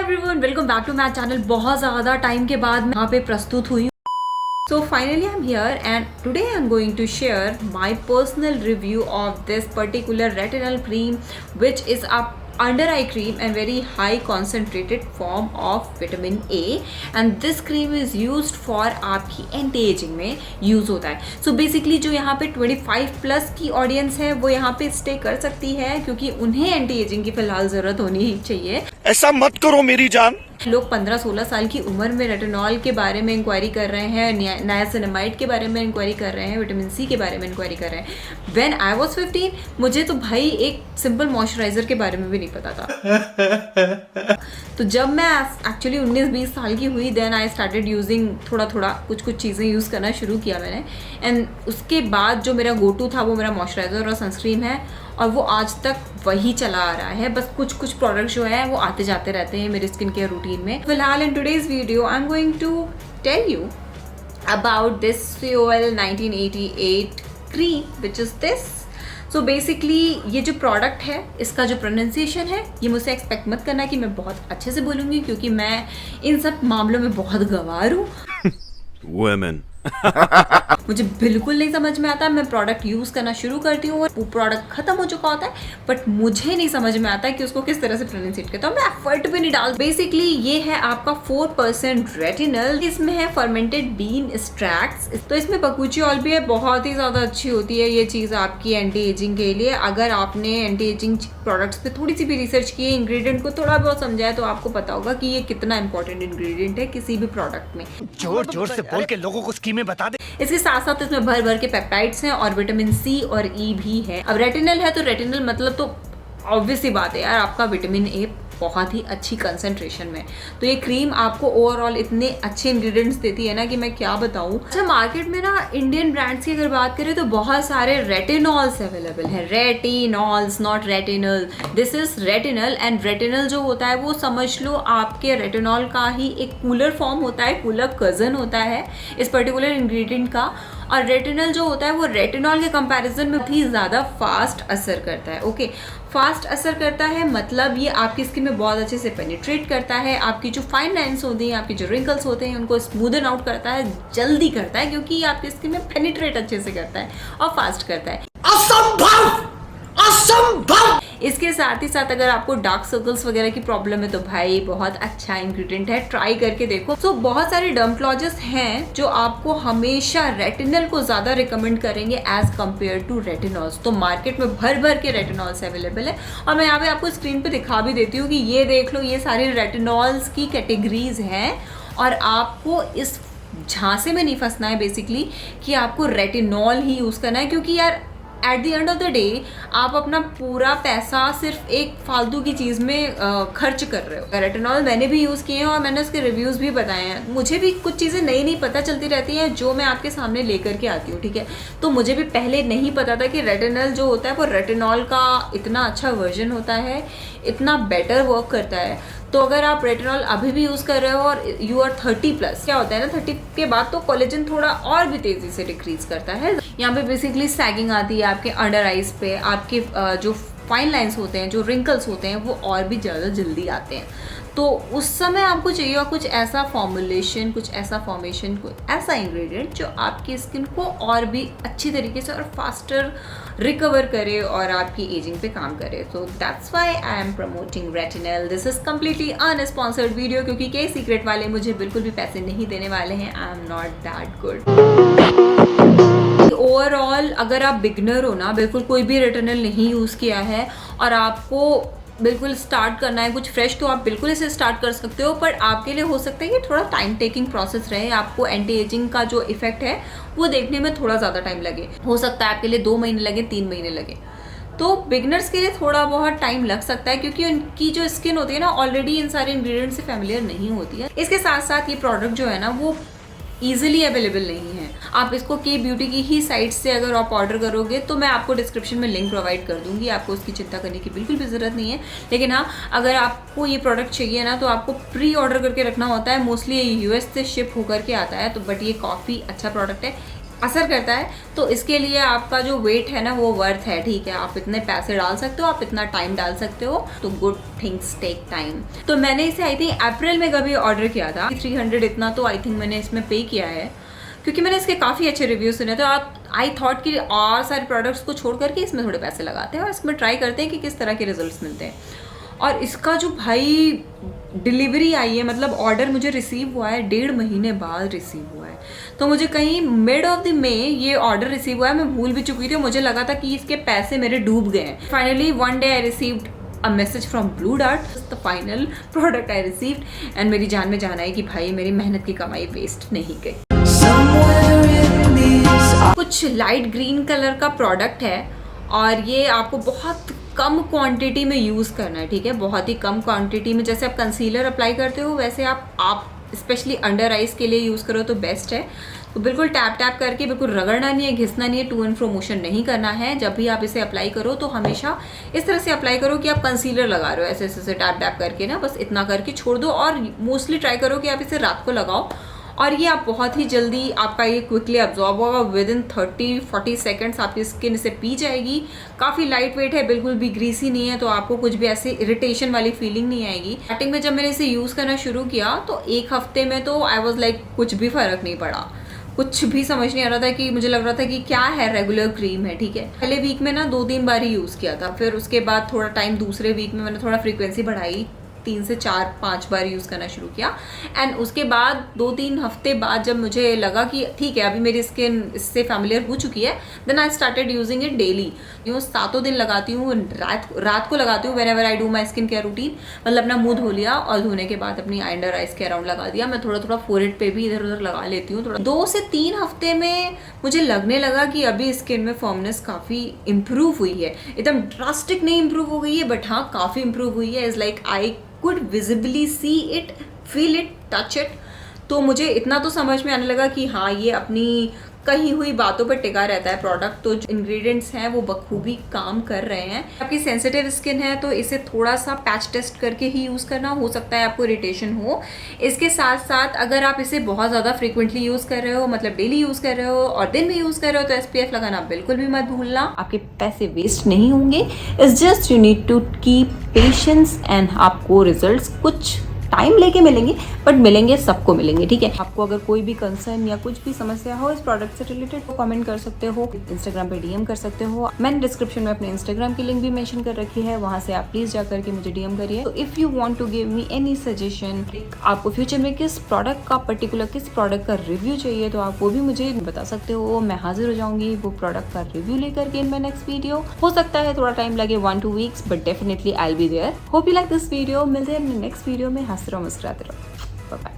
Everyone, welcome back to my channel. बहुत ज़्यादा time के बाद मैं यहाँ पे प्रस्तुत हुई। So finally I'm here and today I'm going to share my personal review of this particular retinol cream, which is a under eye cream and very high concentrated form of vitamin A, and this cream is used for आपकी anti ageing में use होता है। So basically जो यहाँ पे 25 plus की audience है वो यहाँ पे स्टे कर सकती है, क्योंकि उन्हें एंटी एजिंग की फिलहाल ज़रूरत होनी ही चाहिए। ऐसा मत करो मेरी जान। लोग 15-16 साल की उम्र में रेटिनॉल के बारे में इंक्वायरी कर रहे हैं, नायासिनामाइड के बारे में इंक्वायरी कर रहे हैं, विटामिन सी के बारे में इंक्वायरी कर रहे हैं। व्हेन आई वाज 15 मुझे तो भाई एक सिंपल मॉइस्चराइजर के बारे में भी नहीं पता था। तो जब मैं एक्चुअली 19-20 साल की हुई, देन आई स्टार्टेड यूजिंग थोड़ा कुछ चीज़ें यूज़ करना शुरू किया मैंने। एंड उसके बाद जो मेरा गो टू था वो मेरा मॉइस्चराइजर और सनस्क्रीन है, और वो आज तक वही चला आ रहा है। बस कुछ प्रोडक्ट जो है वो आते जाते रहते हैं मेरे स्किन केयर रूटीन में। फिलहाल in today's video I am going to tell you about this COL 1988 cream which is this. So basically ये जो प्रोडक्ट है, इसका जो प्रोनाउंसिएशन है, ये मुझसे एक्सपेक्ट मत करना कि मैं बहुत अच्छे से बोलूँगी, क्योंकि मैं इन सब मामलों में बहुत गंवार हूँ। Women. मुझे बिल्कुल नहीं समझ में आता। मैं प्रोडक्ट यूज़ करना शुरू करती हूँ और वो प्रोडक्ट खत्म हो चुका होता है, बट मुझे नहीं समझ में आता कि उसको किस तरह से प्रोनाउंसिएट करता हूँ। मैं एफर्ट भी नहीं डाल। बेसिकली ये है आपका 4% रेटिनल। इसमें है फर्मेंटेड बीन एक्सट्रैक्ट्स। तो इसमें पकुची ऑयल भी है, बहुत ही ज़्यादा अच्छी होती है ये चीज़ आपकी एंटी एजिंग के लिए। अगर आपने एंटी एजिंग प्रोडक्ट्स पे थोड़ी सी भी रिसर्च की है, इंग्रेडिएंट को थोड़ा बहुत समझा है, तो आपको पता होगा कि ये कितना इंपॉर्टेंट इंग्रेडिएंट है किसी भी प्रोडक्ट में। जोर से बोल के लोगों को स्कीमें बता दे। इसके साथ साथ इसमें भर के पेप्टाइड्स हैं और विटामिन सी और ई भी है। अब रेटिनल है तो रेटिनल मतलब तो ऑब्वियस सी बात है यार, आपका विटामिन ए बहुत ही अच्छी कंसंट्रेशन में। तो ये क्रीम आपको ओवरऑल इतने अच्छे इंग्रेडिएंट्स देती है ना कि मैं क्या बताऊँ। अच्छा, मार्केट में ना इंडियन ब्रांड्स की अगर बात करें तो बहुत सारे रेटिनॉल्स अवेलेबल हैं। Retinols, not retinal. This is retinal, and retinal जो होता है वो समझ लो आपके रेटिनॉल का ही एक कूलर फॉर्म होता है, कूलर कजन होता है इस पर्टिकुलर इंग्रेडिएंट का। और रेटिनल जो होता है वो रेटिनॉल के कंपैरिजन में बहुत ही ज़्यादा फास्ट असर करता है। ओके, फास्ट असर करता है मतलब ये आपकी स्किन में बहुत अच्छे से पेनिट्रेट करता है। आपकी जो फाइन लाइन्स होती हैं, आपके जो रिंकल्स होते हैं, उनको स्मूदन आउट करता है, जल्दी करता है, क्योंकि ये आपकी स्किन में पेनिट्रेट अच्छे से करता है और फास्ट करता है। असंभव, असंभव। इसके साथ ही साथ अगर आपको डार्क सर्कल्स वगैरह की प्रॉब्लम है तो भाई बहुत अच्छा इंग्रेडिएंट है, ट्राई करके देखो। सो बहुत सारे डर्मेटोलॉजिस्ट हैं जो आपको हमेशा रेटिनल को ज़्यादा रिकमेंड करेंगे एज कम्पेयर टू रेटिनॉल्स। तो मार्केट में भर के रेटिनॉल्स अवेलेबल है, और मैं यहाँ पे आपको स्क्रीन पे दिखा भी देती हूँ कि ये देख लो, ये सारी रेटिनॉल्स की कैटेगरीज हैं। और आपको इस झांसे में नहीं फंसना है बेसिकली कि आपको रेटिनॉल ही यूज़ करना है, क्योंकि यार at the end of the day आप अपना पूरा पैसा सिर्फ एक फालतू की चीज़ में खर्च कर रहे हो। रेटिनॉल मैंने भी यूज़ किए हैं और मैंने उसके रिव्यूज़ भी बताए हैं। मुझे भी कुछ चीज़ें नई पता चलती रहती हैं जो मैं आपके सामने लेकर के आती हूँ, ठीक है। तो मुझे भी पहले नहीं पता था कि रेटिनल जो होता है वो रेटिनॉल का इतना अच्छा वर्जन होता है, इतना बेटर वर्क करता है। तो अगर आप रेटिनॉल अभी भी यूज़ कर रहे हो और यू आर 30 प्लस, क्या होता है ना, 30 के बाद तो कोलेजन थोड़ा और भी तेज़ी से डिक्रीज करता है। यहाँ पे बेसिकली सैगिंग आती है आपके अंडर आइज पे, आपके जो फाइन लाइंस होते हैं, जो रिंकल्स होते हैं, वो और भी ज़्यादा जल्दी आते हैं। तो उस समय आपको चाहिए कुछ ऐसा फॉर्मुलेशन, कुछ ऐसा फॉर्मेशन, कुछ ऐसा इंग्रेडिएंट जो आपकी स्किन को और भी अच्छी तरीके से और फास्टर रिकवर करे और आपकी एजिंग पे काम करे। So that's why I am promoting retinal. This is completely unsponsored video, क्योंकि के सीक्रेट वाले मुझे बिल्कुल भी पैसे नहीं देने वाले हैं। I am not that good. Overall अगर आप बिगनर हो ना, बिल्कुल कोई भी रेटिनल नहीं यूज़ किया है और आपको बिल्कुल स्टार्ट करना है कुछ फ्रेश, तो आप बिल्कुल इसे स्टार्ट कर सकते हो। पर आपके लिए हो सकता है कि थोड़ा टाइम टेकिंग प्रोसेस रहे, आपको एंटी एजिंग का जो इफेक्ट है वो देखने में थोड़ा ज़्यादा टाइम लगे। हो सकता है आपके लिए 2 महीने लगे, 3 महीने लगे। तो बिगनर्स के लिए थोड़ा बहुत टाइम लग सकता है, क्योंकि उनकी जो स्किन होती है ना ऑलरेडी इन सारे इंग्रेडिएंट से फैमिलियर नहीं होती है। इसके साथ साथ ये प्रोडक्ट जो है ना वो ईजिली अवेलेबल नहीं है। आप इसको के ब्यूटी की ही साइट से अगर आप ऑर्डर करोगे तो मैं आपको डिस्क्रिप्शन में लिंक प्रोवाइड कर दूंगी, आपको उसकी चिंता करने की बिल्कुल भी ज़रूरत नहीं है। लेकिन हाँ, अगर आपको ये प्रोडक्ट चाहिए ना तो आपको प्री ऑर्डर करके रखना होता है। मोस्टली ये US से शिप होकर के आता है, तो बट ये काफ़ी अच्छा प्रोडक्ट है। असर करता है। तो इसके लिए आपका जो वेट है ना वो वर्थ है, ठीक है, आप इतने पैसे डाल सकते हो, आप इतना टाइम डाल सकते हो, तो गुड थिंग्स टेक टाइम। तो मैंने इसे आई थिंक अप्रैल में कभी ऑर्डर किया था, 300 इतना तो आई थिंक मैंने इसमें पे किया है, क्योंकि मैंने इसके काफ़ी अच्छे रिव्यू सुने थे। आई थॉट कि और सारे प्रोडक्ट्स को छोड़ करके इसमें थोड़े पैसे लगाते हैं और इसमें ट्राई करते हैं कि किस तरह के रिजल्ट्स मिलते हैं। और इसका जो भाई डिलीवरी आई है, मतलब ऑर्डर मुझे रिसीव हुआ है 1.5 महीने बाद रिसीव हुआ है। तो मुझे कहीं मिड ऑफ द मे ये ऑर्डर रिसीव हुआ है, मैं भूल भी चुकी थी, मुझे लगा था कि इसके पैसे मेरे डूब गए हैं। Finally one day I received a message from Blue Dart, the final product I received, and मेरी जान में जान आई कि भाई मेरी मेहनत की कमाई वेस्ट नहीं गई। कुछ लाइट ग्रीन कलर का प्रोडक्ट है और ये आपको बहुत कम क्वांटिटी में यूज़ करना है, ठीक है, बहुत ही कम क्वांटिटी में। जैसे आप कंसीलर अप्लाई करते हो वैसे आप स्पेशली अंडर आइज के लिए यूज़ करो तो बेस्ट है। तो बिल्कुल टैप टैप करके, बिल्कुल रगड़ना नहीं है, घिसना नहीं है, टू एंड फ्रो मोशन नहीं करना है। जब भी आप इसे अप्लाई करो तो हमेशा इस तरह से अप्लाई करो कि आप कंसीलर लगा रहे हो, ऐसे ऐसे टैप टैप करके ना, बस इतना करके छोड़ दो। और मोस्टली ट्राई करो कि आप इसे रात को लगाओ और ये आप बहुत ही जल्दी आपका ये क्विकली अब्जॉर्ब होगा, विद इन 30-40 सेकेंड्स आपकी स्किन इसे पी जाएगी। काफ़ी लाइट वेट है, बिल्कुल भी ग्रीसी नहीं है, तो आपको कुछ भी ऐसे इरिटेशन वाली फीलिंग नहीं आएगी। स्टार्टिंग में जब मैंने इसे यूज़ करना शुरू किया तो 1 हफ्ते में तो आई वॉज लाइक कुछ भी फ़र्क नहीं पड़ा, कुछ भी समझ नहीं आ रहा था कि मुझे लग रहा था कि क्या है, रेगुलर क्रीम है, ठीक है। पहले वीक में ना 2-3 बार ही यूज़ किया था, फिर उसके बाद थोड़ा टाइम दूसरे वीक में मैंने थोड़ा फ्रीक्वेंसी बढ़ाई, 3 से 4-5 बार यूज़ करना शुरू किया। एंड उसके बाद 2-3 हफ्ते बाद जब मुझे लगा कि ठीक है अभी मेरी स्किन इससे फैमिलियर हो चुकी है, then I started using it daily. यूँ 7 दिन लगाती हूँ, रात को लगाती हूँ whenever I do my skin care routine. मतलब अपना मुंह धो लिया और धोने के बाद अपनी अंडर आइज के अराउंड लगा दिया। मैं थोड़ा थोड़ा फोरहेड पे भी इधर उधर लगा लेती हूँ। थोड़ा 2 से 3 हफ्ते में मुझे लगने लगा कि अभी स्किन में फॉर्मनेस काफ़ी इंप्रूव हुई है। एकदम ड्रास्टिक नहीं इंप्रूव हो गई है, बट हाँ काफ़ी इंप्रूव हुई है। Is like I could visibly see it, feel it, touch it। तो मुझे इतना तो समझ में आने लगा कि हाँ ये अपनी कही हुई बातों पर टिका रहता है प्रोडक्ट। तो जो इंग्रेडिएंट्स हैं वो बखूबी काम कर रहे हैं। आपकी सेंसिटिव स्किन है तो इसे थोड़ा सा पैच टेस्ट करके ही यूज़ करना, हो सकता है आपको इरिटेशन हो। इसके साथ साथ अगर आप इसे बहुत ज़्यादा फ्रीक्वेंटली यूज़ कर रहे हो, मतलब डेली यूज़ कर रहे हो और दिन में यूज़ कर रहे हो, तो SPF लगाना बिल्कुल भी मत भूलना। आपके पैसे वेस्ट नहीं होंगे। It's just you need to keep patience and आपको रिजल्ट्स कुछ टाइम लेके मिलेंगे, बट मिलेंगे, सबको मिलेंगे, ठीक है। आपको अगर कोई भी कंसर्न या कुछ भी समस्या हो इस प्रोडक्ट से रिलेटेड तो कमेंट कर सकते हो, इंस्टाग्राम पे DM कर सकते हो। मैंने डिस्क्रिप्शन में अपने इंस्टाग्राम की लिंक भी मेंशन कर रखी है, वहां से आप प्लीज जाकर के मुझे DM करिए। तो if you want to give me any suggestion, आपको फ्यूचर में किस प्रोडक्ट का किस प्रोडक्ट का रिव्यू चाहिए तो आप वो भी मुझे बता सकते हो। मैं हाजिर हो जाऊंगी वो प्रोडक्ट का रिव्यू लेकर के इन माय नेक्स्ट वीडियो। हो सकता है थोड़ा टाइम लगे, 1-2 weeks, but definitely I will be there. Hope you like this video. मिलते हैं अपने नेक्स्ट वीडियो में। हंसते रहो, मुस्कुराते रहो। Bye bye.